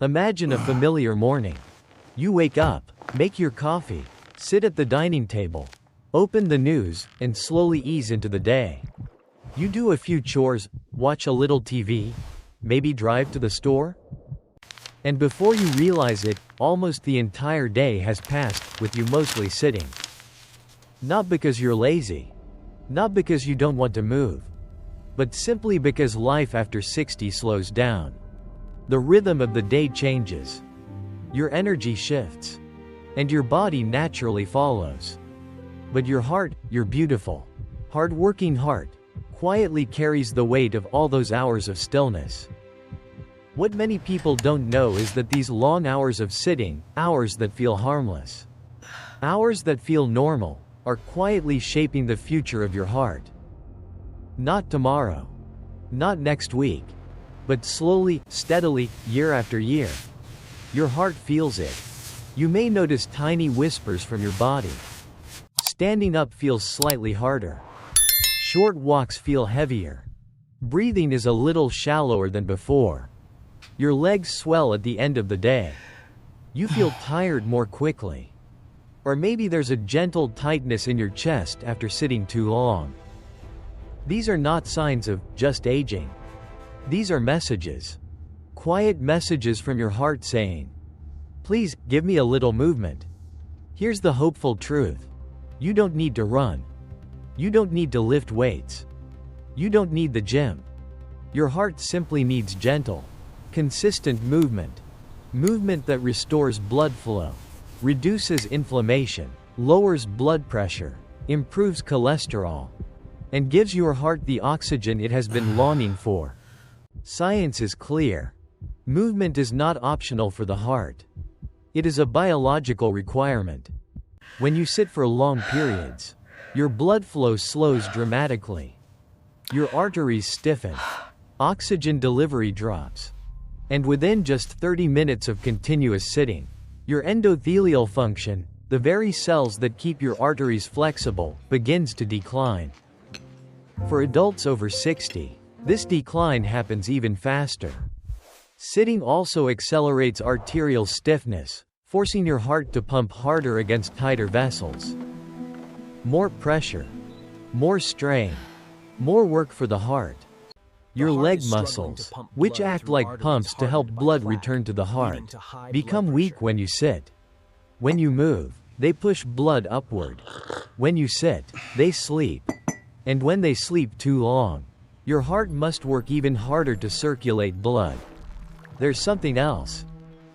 Imagine a familiar morning. You wake up, make your coffee, sit at the dining table, open the news, and slowly ease into the day. You do a few chores, watch a little TV, maybe drive to the store. And before you realize it, almost the entire day has passed, with you mostly sitting. Not because you're lazy. Not because you don't want to move. But simply because life after 60 slows down. The rhythm of the day changes. Your energy shifts. And your body naturally follows. But your heart, your beautiful, hard-working heart, quietly carries the weight of all those hours of stillness. What many people don't know is that these long hours of sitting, hours that feel harmless, hours that feel normal, are quietly shaping the future of your heart. Not tomorrow. Not next week. But slowly, steadily, year after year. Your heart feels it. You may notice tiny whispers from your body. Standing up feels slightly harder. Short walks feel heavier. Breathing is a little shallower than before. Your legs swell at the end of the day. You feel tired more quickly. Or maybe there's a gentle tightness in your chest after sitting too long. These are not signs of just aging. These are messages. Quiet messages from your heart saying, "Please, give me a little movement." Here's the hopeful truth. You don't need to run. You don't need to lift weights. You don't need the gym. Your heart simply needs gentle, consistent movement. Movement that restores blood flow, reduces inflammation, lowers blood pressure, improves cholesterol, and gives your heart the oxygen it has been longing for. Science is clear. Movement is not optional for the heart. It is a biological requirement. When you sit for long periods, your blood flow slows dramatically. Your arteries stiffen. Oxygen delivery drops. And within just 30 minutes of continuous sitting, your endothelial function, the very cells that keep your arteries flexible, begins to decline. For adults over 60, this decline happens even faster. Sitting also accelerates arterial stiffness, forcing your heart to pump harder against tighter vessels. More pressure, more strain, more work for the heart. Your leg muscles, which act like pumps to help blood return to the heart, become weak when you sit. When you move, they push blood upward. When you sit, they sleep. And when they sleep too long, your heart must work even harder to circulate blood. There's something else.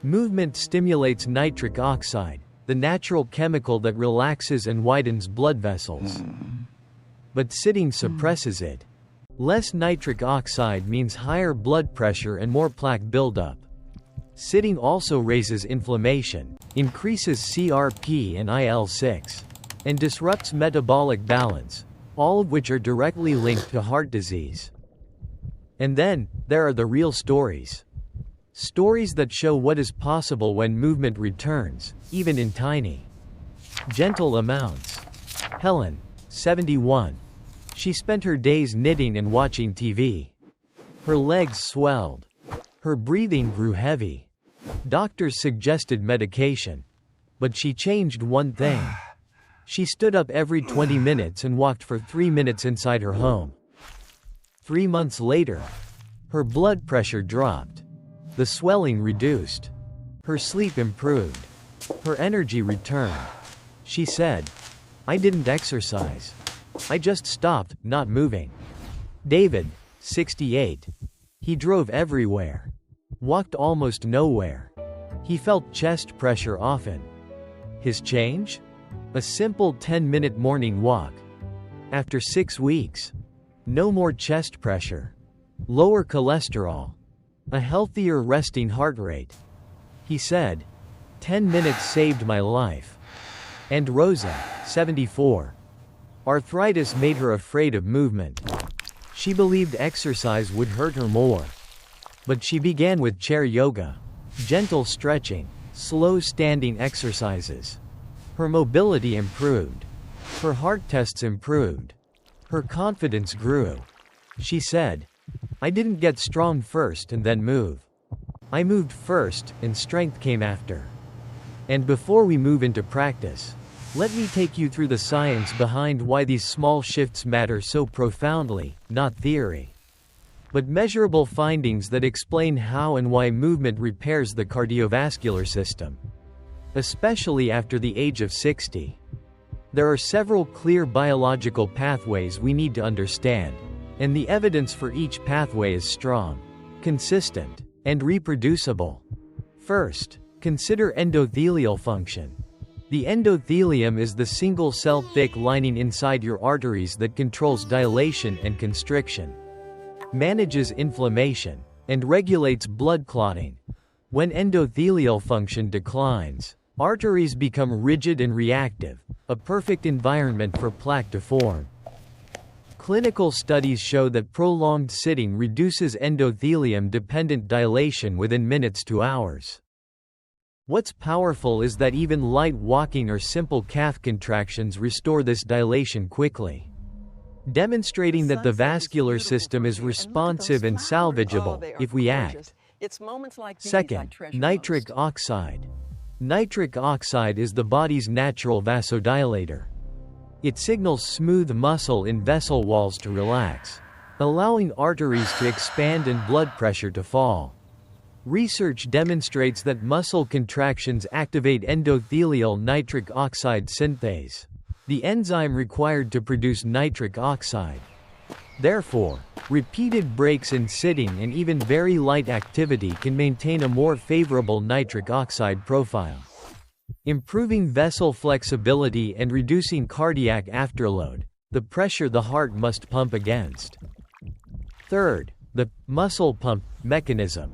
Movement stimulates nitric oxide, the natural chemical that relaxes and widens blood vessels. But sitting suppresses it. Less nitric oxide means higher blood pressure and more plaque buildup. Sitting also raises inflammation, increases CRP and IL-6, and disrupts metabolic balance, all of which are directly linked to heart disease. And then, there are the real stories. Stories that show what is possible when movement returns, even in tiny, gentle amounts. Helen, 71. She spent her days knitting and watching TV. Her legs swelled. Her breathing grew heavy. Doctors suggested medication. But she changed one thing. She stood up every 20 minutes and walked for 3 minutes inside her home. 3 months later, her blood pressure dropped. The swelling reduced. Her sleep improved. Her energy returned. She said, "I didn't exercise. I just stopped, not moving." David, 68. He drove everywhere. Walked almost nowhere. He felt chest pressure often. His change? A simple 10-minute morning walk. After 6 weeks, no more chest pressure. Lower cholesterol. A healthier resting heart rate. He said, 10 minutes saved my life. And Rosa, 74. Arthritis made her afraid of movement. She believed exercise would hurt her more. But she began with chair yoga, gentle stretching, slow standing exercises. Her mobility improved. Her heart tests improved. Her confidence grew. She said, "I didn't get strong first and then move. I moved first, and strength came after. And before we move into practice, let me take you through the science behind why these small shifts matter so profoundly, not theory, but measurable findings that explain how and why movement repairs the cardiovascular system, especially after the age of 60. There are several clear biological pathways we need to understand, and the evidence for each pathway is strong, consistent, and reproducible. First, consider endothelial function. The endothelium is the single-cell thick lining inside your arteries that controls dilation and constriction, manages inflammation, and regulates blood clotting. When endothelial function declines, arteries become rigid and reactive, a perfect environment for plaque to form. Clinical studies show that prolonged sitting reduces endothelium-dependent dilation within minutes to hours. What's powerful is that even light walking or simple calf contractions restore this dilation quickly, demonstrating that the vascular system is responsive and salvageable if we act. Second, nitric oxide. Nitric oxide is the body's natural vasodilator. It signals smooth muscle in vessel walls to relax, allowing arteries to expand and blood pressure to fall. Research demonstrates that muscle contractions activate endothelial nitric oxide synthase, the enzyme required to produce nitric oxide. Therefore, repeated breaks in sitting and even very light activity can maintain a more favorable nitric oxide profile, improving vessel flexibility and reducing cardiac afterload, the pressure the heart must pump against. Third, the muscle pump mechanism.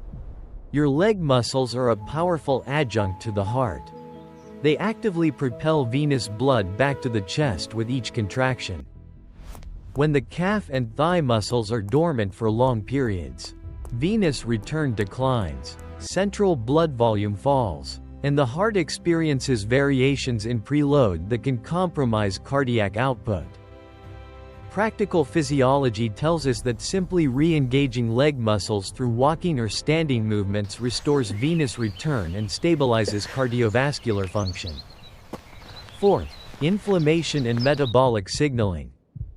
Your leg muscles are a powerful adjunct to the heart. They actively propel venous blood back to the chest with each contraction. When the calf and thigh muscles are dormant for long periods, venous return declines, central blood volume falls, and the heart experiences variations in preload that can compromise cardiac output. Practical physiology tells us that simply re-engaging leg muscles through walking or standing movements restores venous return and stabilizes cardiovascular function. Fourth, inflammation and metabolic signaling.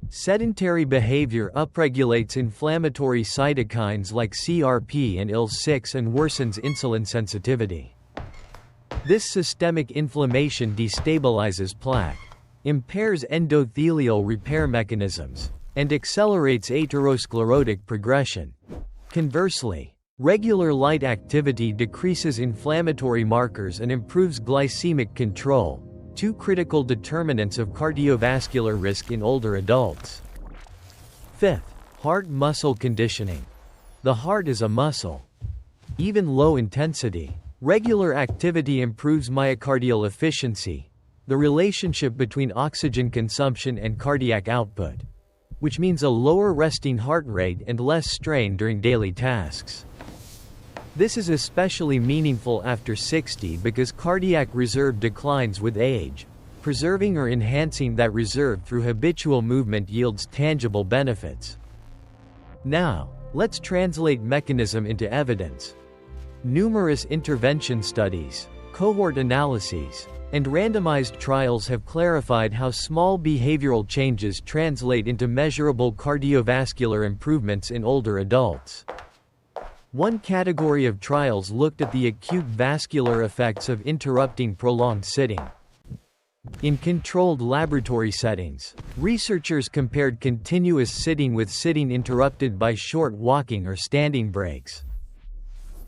Sedentary behavior upregulates inflammatory cytokines like CRP and IL-6 and worsens insulin sensitivity. This systemic inflammation destabilizes plaque, impairs endothelial repair mechanisms, and accelerates atherosclerotic progression. Conversely, regular light activity decreases inflammatory markers and improves glycemic control, two critical determinants of cardiovascular risk in older adults. Fifth, heart muscle conditioning. The heart is a muscle. Even low intensity, regular activity improves myocardial efficiency, the relationship between oxygen consumption and cardiac output, which means a lower resting heart rate and less strain during daily tasks. This is especially meaningful after 60 because cardiac reserve declines with age. Preserving or enhancing that reserve through habitual movement yields tangible benefits. Now, let's translate mechanism into evidence. Numerous intervention studies, cohort analyses, and randomized trials have clarified how small behavioral changes translate into measurable cardiovascular improvements in older adults. One category of trials looked at the acute vascular effects of interrupting prolonged sitting. In controlled laboratory settings, researchers compared continuous sitting with sitting interrupted by short walking or standing breaks.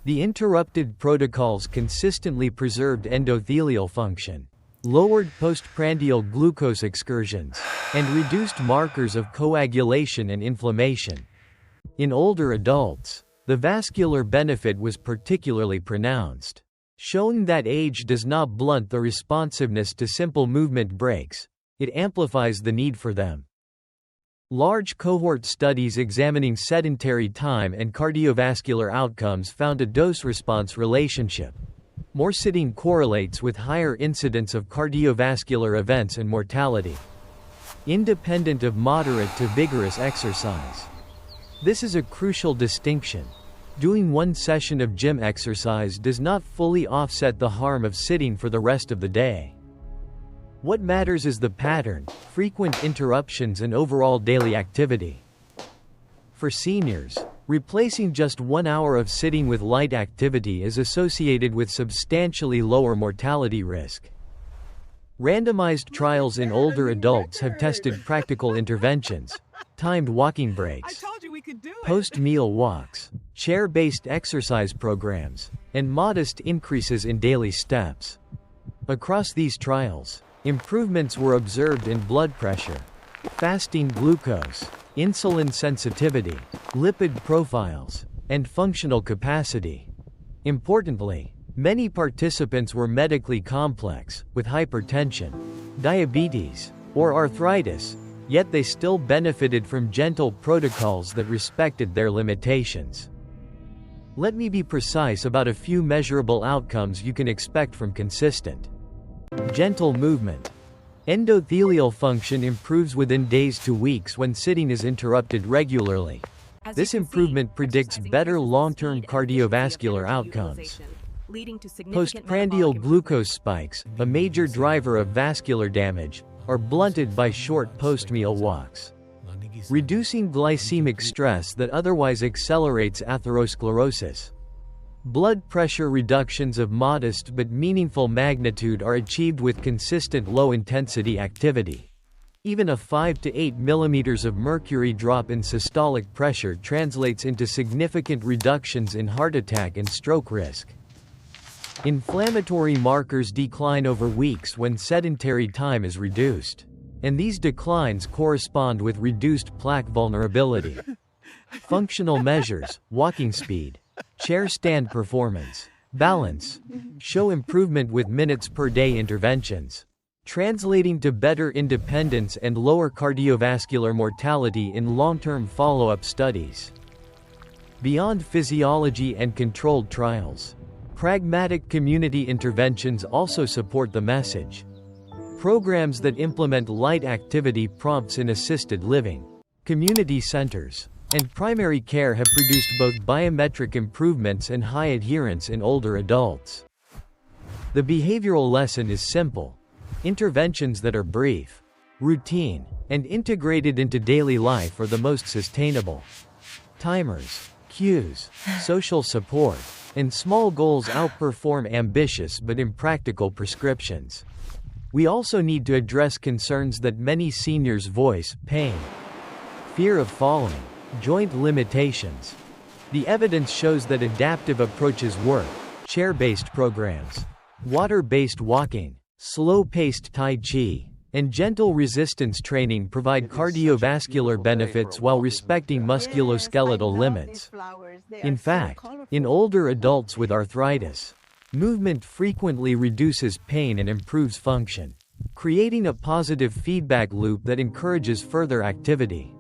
The interrupted protocols consistently preserved endothelial function, lowered postprandial glucose excursions, and reduced markers of coagulation and inflammation. In older adults, the vascular benefit was particularly pronounced, showing that age does not blunt the responsiveness to simple movement breaks, it amplifies the need for them. Large cohort studies examining sedentary time and cardiovascular outcomes found a dose-response relationship. More sitting correlates with higher incidence of cardiovascular events and mortality, independent of moderate to vigorous exercise. This is a crucial distinction. Doing one session of gym exercise does not fully offset the harm of sitting for the rest of the day. What matters is the pattern, frequent interruptions, and overall daily activity. For seniors, replacing just 1 hour of sitting with light activity is associated with substantially lower mortality risk. Randomized trials in older adults have tested practical interventions, timed walking breaks, post-meal walks, chair-based exercise programs, and modest increases in daily steps. Across these trials, improvements were observed in blood pressure, fasting glucose, insulin sensitivity, lipid profiles, and functional capacity. Importantly, many participants were medically complex, with hypertension, diabetes, or arthritis, yet they still benefited from gentle protocols that respected their limitations. Let me be precise about a few measurable outcomes you can expect from consistent, gentle movement. Endothelial function improves within days to weeks when sitting is interrupted regularly. This improvement predicts better long-term cardiovascular outcomes. Postprandial glucose spikes, a major driver of vascular damage, are blunted by short post-meal walks, reducing glycemic stress that otherwise accelerates atherosclerosis. Blood pressure reductions of modest but meaningful magnitude are achieved with consistent low-intensity activity. Even a 5 to 8 millimeters of mercury drop in systolic pressure translates into significant reductions in heart attack and stroke risk. Inflammatory markers decline over weeks when sedentary time is reduced, and these declines correspond with reduced plaque vulnerability. Functional measures, walking speed, chair stand performance, balance, show improvement with minutes per day interventions, translating to better independence and lower cardiovascular mortality in long-term follow-up studies. Beyond physiology and controlled trials, pragmatic community interventions also support the message. Programs that implement light activity prompts in assisted living, community centers, and primary care have produced both biometric improvements and high adherence in older adults. The behavioral lesson is simple: interventions that are brief, routine, and integrated into daily life are the most sustainable. Timers, cues, social support, and small goals outperform ambitious but impractical prescriptions. We also need to address concerns that many seniors voice: pain, fear of falling, joint limitations. The evidence shows that adaptive approaches work: chair-based programs, water-based walking, slow-paced Tai Chi, and gentle resistance training provide cardiovascular benefits while respecting musculoskeletal limits. In fact, in older adults with arthritis, movement frequently reduces pain and improves function, creating a positive feedback loop that encourages further activity.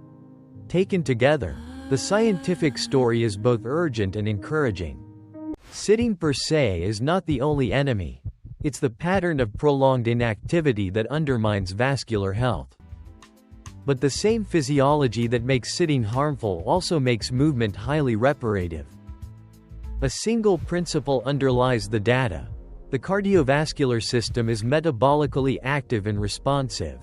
Taken together, the scientific story is both urgent and encouraging. Sitting per se is not the only enemy. It's the pattern of prolonged inactivity that undermines vascular health. But the same physiology that makes sitting harmful also makes movement highly reparative. A single principle underlies the data: the cardiovascular system is metabolically active and responsive.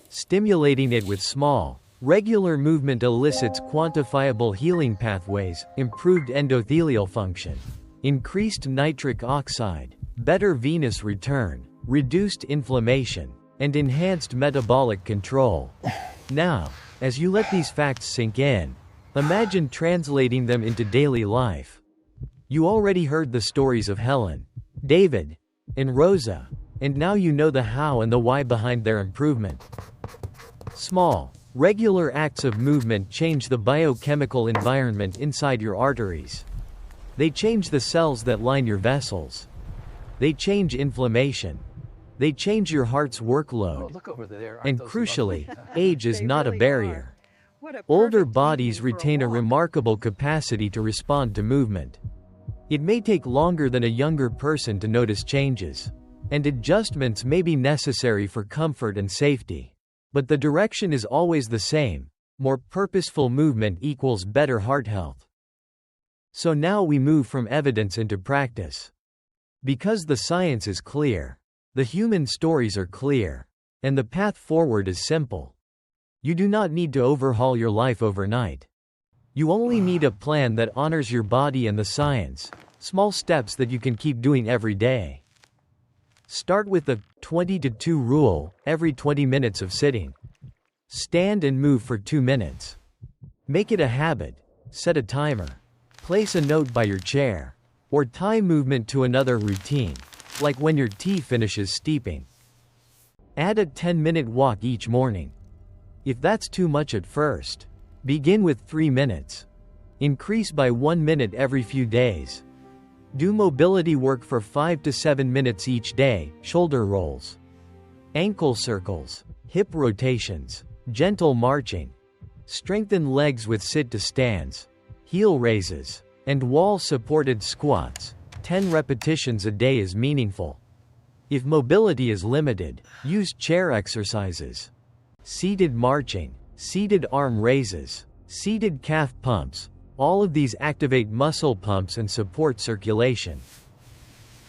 Stimulating it with small, regular movement elicits quantifiable healing pathways, improved endothelial function, increased nitric oxide, better venous return, reduced inflammation, and enhanced metabolic control. Now, as you let these facts sink in, imagine translating them into daily life. You already heard the stories of Helen, David, and Rosa, and now you know the how and the why behind their improvement. Small, regular acts of movement change the biochemical environment inside your arteries. They change the cells that line your vessels. They change inflammation. They change your heart's workload. And crucially, age is not a barrier. Older bodies retain a remarkable capacity to respond to movement. It may take longer than a younger person to notice changes, and adjustments may be necessary for comfort and safety. But the direction is always the same: more purposeful movement equals better heart health. So now we move from evidence into practice. Because the science is clear, the human stories are clear, and the path forward is simple. You do not need to overhaul your life overnight. You only need a plan that honors your body and the science, small steps that you can keep doing every day. Start with the 20-2 rule, every 20 minutes of sitting. Stand and move for 2 minutes. Make it a habit, set a timer. Place a note by your chair, or tie movement to another routine, like when your tea finishes steeping. Add a 10-minute walk each morning. If that's too much at first, begin with 3 minutes. Increase by 1 minute every few days. Do mobility work for 5 to 7 minutes each day, shoulder rolls, ankle circles, hip rotations, gentle marching. Strengthen legs with sit-to-stands, heel raises, and wall-supported squats. 10 repetitions a day is meaningful. If mobility is limited, use chair exercises. Seated marching, seated arm raises, seated calf pumps. All of these activate muscle pumps and support circulation.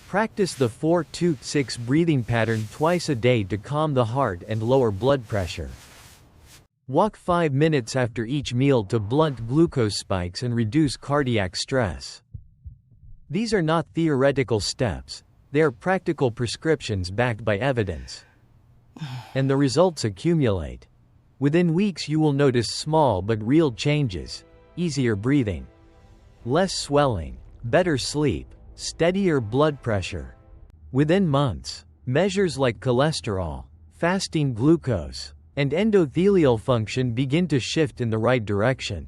Practice the 4-2-6 breathing pattern twice a day to calm the heart and lower blood pressure. Walk 5 minutes after each meal to blunt glucose spikes and reduce cardiac stress. These are not theoretical steps, they are practical prescriptions backed by evidence. And the results accumulate. Within weeks you will notice small but real changes: easier breathing, less swelling, better sleep, steadier blood pressure. Within months, measures like cholesterol, fasting glucose, and endothelial function begin to shift in the right direction.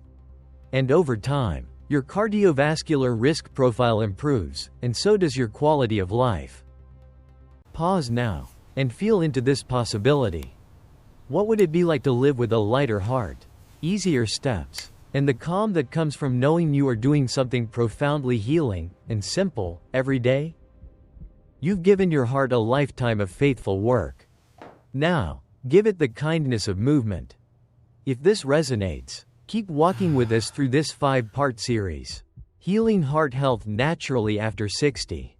And over time, your cardiovascular risk profile improves, and so does your quality of life. Pause now, and feel into this possibility. What would it be like to live with a lighter heart, easier steps, and the calm that comes from knowing you are doing something profoundly healing and simple every day? You've given your heart a lifetime of faithful work. Now, give it the kindness of movement. If this resonates, keep walking with us through this 5-part series, Healing Heart Health Naturally After 60.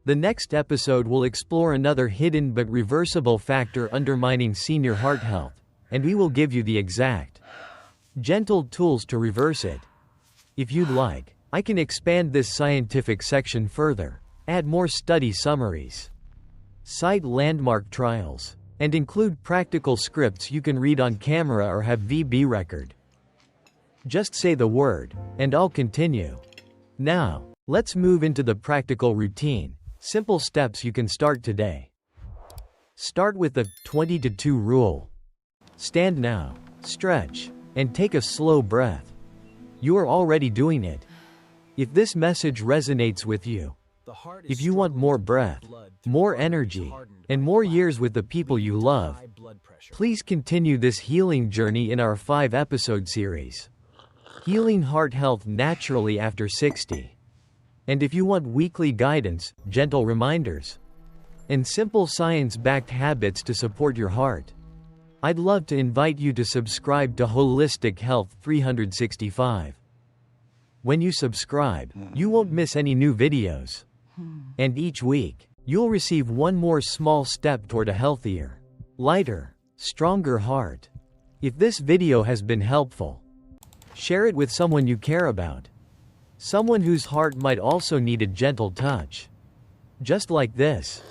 The next episode will explore another hidden but reversible factor undermining senior heart health, and we will give you the exact, gentle tools to reverse it. If you'd like, I can expand this scientific section further, add more study summaries, cite landmark trials, and include practical scripts you can read on camera or have VB record. Just say the word, and I'll continue. Now, let's move into the practical routine, simple steps you can start today. Start with the 20-2 rule. Stand now, stretch, and take a slow breath. You are already doing it. If this message resonates with you, if you want more breath, more energy, and more years with the people you love, please continue this healing journey in our 5-episode series, Healing Heart Health Naturally After 60. And if you want weekly guidance, gentle reminders, and simple science-backed habits to support your heart, I'd love to invite you to subscribe to Holistic Health 365. When you subscribe, you won't miss any new videos. And each week, you'll receive one more small step toward a healthier, lighter, stronger heart. If this video has been helpful, share it with someone you care about. Someone whose heart might also need a gentle touch. Just like this.